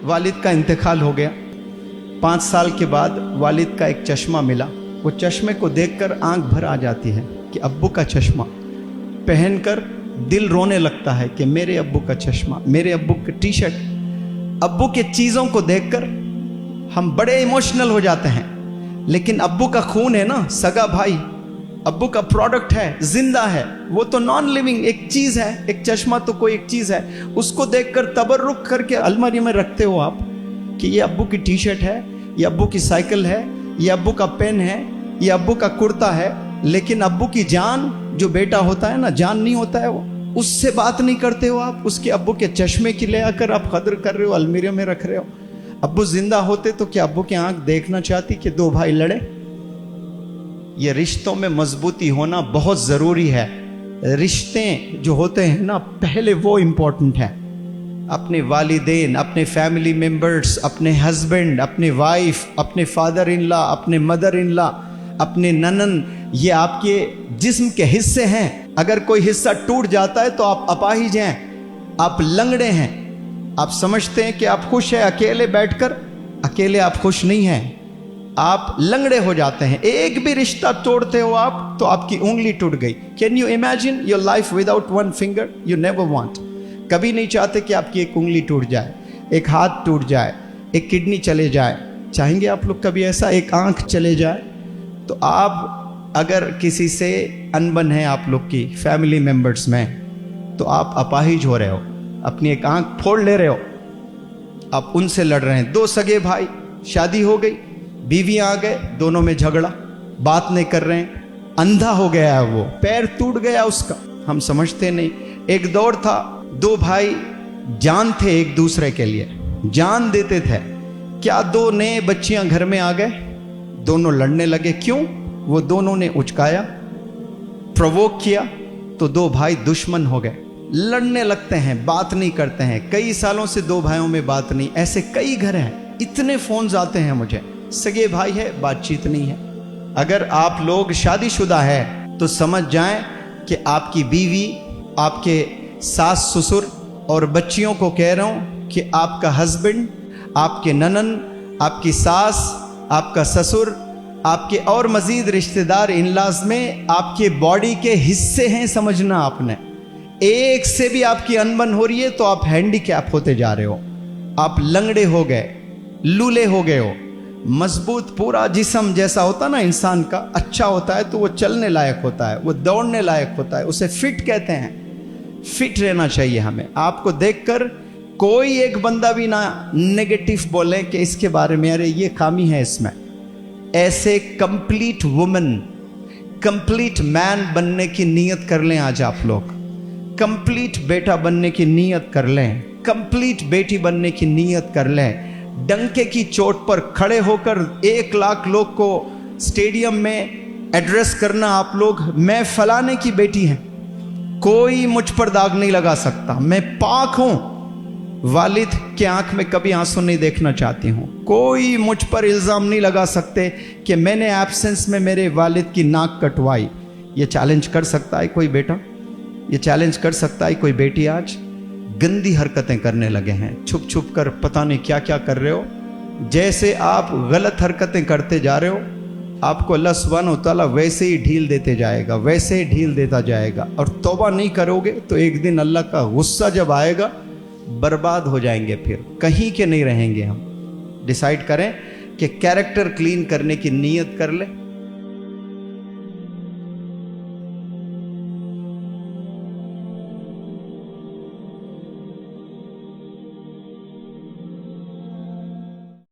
والد کا انتقال ہو گیا. 5 سال کے بعد والد کا ایک چشمہ ملا. وہ چشمے کو دیکھ کر آنکھ بھر آ جاتی ہے کہ ابو کا چشمہ پہن کر دل رونے لگتا ہے کہ میرے ابو کا چشمہ, میرے ابو کا ٹی شرٹ. ابو کے چیزوں کو دیکھ کر ہم بڑے ایموشنل ہو جاتے ہیں, لیکن ابو کا خون ہے نا, سگا بھائی, ابو کا پروڈکٹ ہے, زندہ ہے, وہ تو نان لیونگ ایک چیز ہے. ایک چشمہ تو کوئی ایک چیز ہے, اس کو دیکھ کر تبرک کر کے الماری میں رکھتے ہو آپ کہ یہ ابو کی ٹی شرٹ ہے, یہ ابو کی سائیکل ہے, یہ ابو کا پین ہے, یہ ابو کا کرتا ہے. لیکن ابو کی جان جو بیٹا ہوتا ہے نا, جان نہیں ہوتا ہے وہ, اس سے بات نہیں کرتے ہو آپ. اس کے ابو کے چشمے کی لے آ کر آپ قدر کر رہے ہو, المیرے میں رکھ رہے ہو. ابو زندہ ہوتے تو کیا ابو کی آنکھ دیکھنا چاہتی کہ 2 بھائی لڑے؟ یہ رشتوں میں مضبوطی ہونا بہت ضروری ہے. رشتے جو ہوتے ہیں نا, پہلے وہ امپورٹنٹ ہیں. اپنے والدین, اپنے فیملی ممبرز, اپنے ہسبینڈ, اپنے وائف, اپنے فادر ان لا, اپنے مدر ان لا, اپنے ننن, یہ آپ کے جسم کے حصے ہیں. اگر کوئی حصہ ٹوٹ جاتا ہے تو آپ اپاہج ہیں, آپ لنگڑے ہیں. آپ سمجھتے ہیں کہ آپ خوش ہیں اکیلے بیٹھ کر, اکیلے آپ خوش نہیں ہیں, آپ لنگڑے ہو جاتے ہیں. ایک بھی رشتہ توڑتے ہو آپ تو آپ کی انگلی ٹوٹ گئی. Can you imagine your life without 1 finger? You never want. کبھی نہیں چاہتے کہ آپ کی ایک انگلی ٹوٹ جائے, ایک ہاتھ ٹوٹ جائے, ایک کڈنی چلے جائے. چاہیں گے آپ لوگ کبھی ایسا ایک آنکھ چلے جائے؟ تو آپ اگر کسی سے انبن ہے آپ لوگ کی فیملی ممبرز میں, تو آپ اپاہج ہو رہے ہو, اپنی ایک آنکھ پھوڑ لے رہے ہو, آپ ان سے لڑ رہے ہیں. 2 سگے بھائی, شادی ہو گئی, بیویاں آ گئے, دونوں میں جھگڑا, بات نہیں کر رہے ہیں. اندھا ہو گیا ہے وہ, پیر ٹوٹ گیا اس کا, ہم سمجھتے نہیں. ایک دور تھا, 2 بھائی جان تھے ایک دوسرے کے لیے, جان دیتے تھے. کیا 2 نئے بچیاں گھر میں آ گئے, دونوں لڑنے لگے. کیوں؟ وہ دونوں نے اچکایا, پرووک کیا, تو 2 بھائی دشمن ہو گئے, لڑنے لگتے ہیں, بات نہیں کرتے ہیں. کئی سالوں سے 2 بھائیوں میں بات نہیں. ایسے کئی گھر ہیں, اتنے فونز آتے ہیں مجھے, سگے بھائی ہے, بات چیت نہیں ہے. اگر آپ لوگ شادی شدہ ہے تو سمجھ جائیں کہ آپ کی بیوی, آپ کے ساس سسر اور بچیوں کو کہہ رہا ہوں کہ آپ کا ہسبینڈ, آپ کے ننن, آپ کی ساس, آپ کا سسر, آپ کے اور مزید رشتہ دار ان لاز میں آپ کے باڈی کے حصے ہیں. سمجھنا آپ نے, ایک سے بھی آپ کی انبن ہو رہی ہے تو آپ ہینڈی کیپ ہوتے جا رہے ہو, آپ لنگڑے ہو گئے, لولے ہو گئے ہو. مضبوط پورا جسم جیسا ہوتا نا انسان کا, اچھا ہوتا ہے تو وہ چلنے لائق ہوتا ہے, وہ دوڑنے لائق ہوتا ہے, اسے فٹ کہتے ہیں. فٹ رہنا چاہیے ہمیں. آپ کو دیکھ کر کوئی ایک بندہ بھی نہ نیگیٹو بولے کہ اس کے بارے میں ارے یہ خامی ہے اس میں. ایسے کمپلیٹ وومن, کمپلیٹ مین بننے کی نیت کر لیں آج آپ لوگ. کمپلیٹ بیٹا بننے کی نیت کر لیں, کمپلیٹ بیٹی بننے کی نیت کر لیں. ڈنکے کی چوٹ پر کھڑے ہو کر 1 لاکھ لوگ کو اسٹیڈیم میں ایڈریس کرنا آپ لوگ, میں فلانے کی بیٹی ہیں, کوئی مجھ پر داغ نہیں لگا سکتا, میں پاک ہوں. والد کے آنکھ میں کبھی آنسو نہیں دیکھنا چاہتی ہوں. کوئی مجھ پر الزام نہیں لگا سکتے کہ میں نے ایبسنس میں میرے والد کی ناک کٹوائی. یہ چیلنج کر سکتا ہے کوئی بیٹا؟ یہ چیلنج کر سکتا ہے کوئی بیٹی؟ آج گندی حرکتیں کرنے لگے ہیں, چھپ چھپ کر پتہ نہیں کیا کیا کر رہے ہو. جیسے آپ غلط حرکتیں کرتے جا رہے ہو, آپ کو اللہ سبحانہ وتعالیٰ ویسے ہی ڈھیل دیتے جائے گا, ویسے ہی ڈھیل دیتا جائے گا. اور توبہ نہیں کرو گے تو ایک دن اللہ کا غصہ جب آئے گا, برباد ہو جائیں گے, پھر کہیں کے نہیں رہیں گے. ہم ڈیسائیڈ کریں کہ کیریکٹر کلین کرنے کی نیت کر لیں.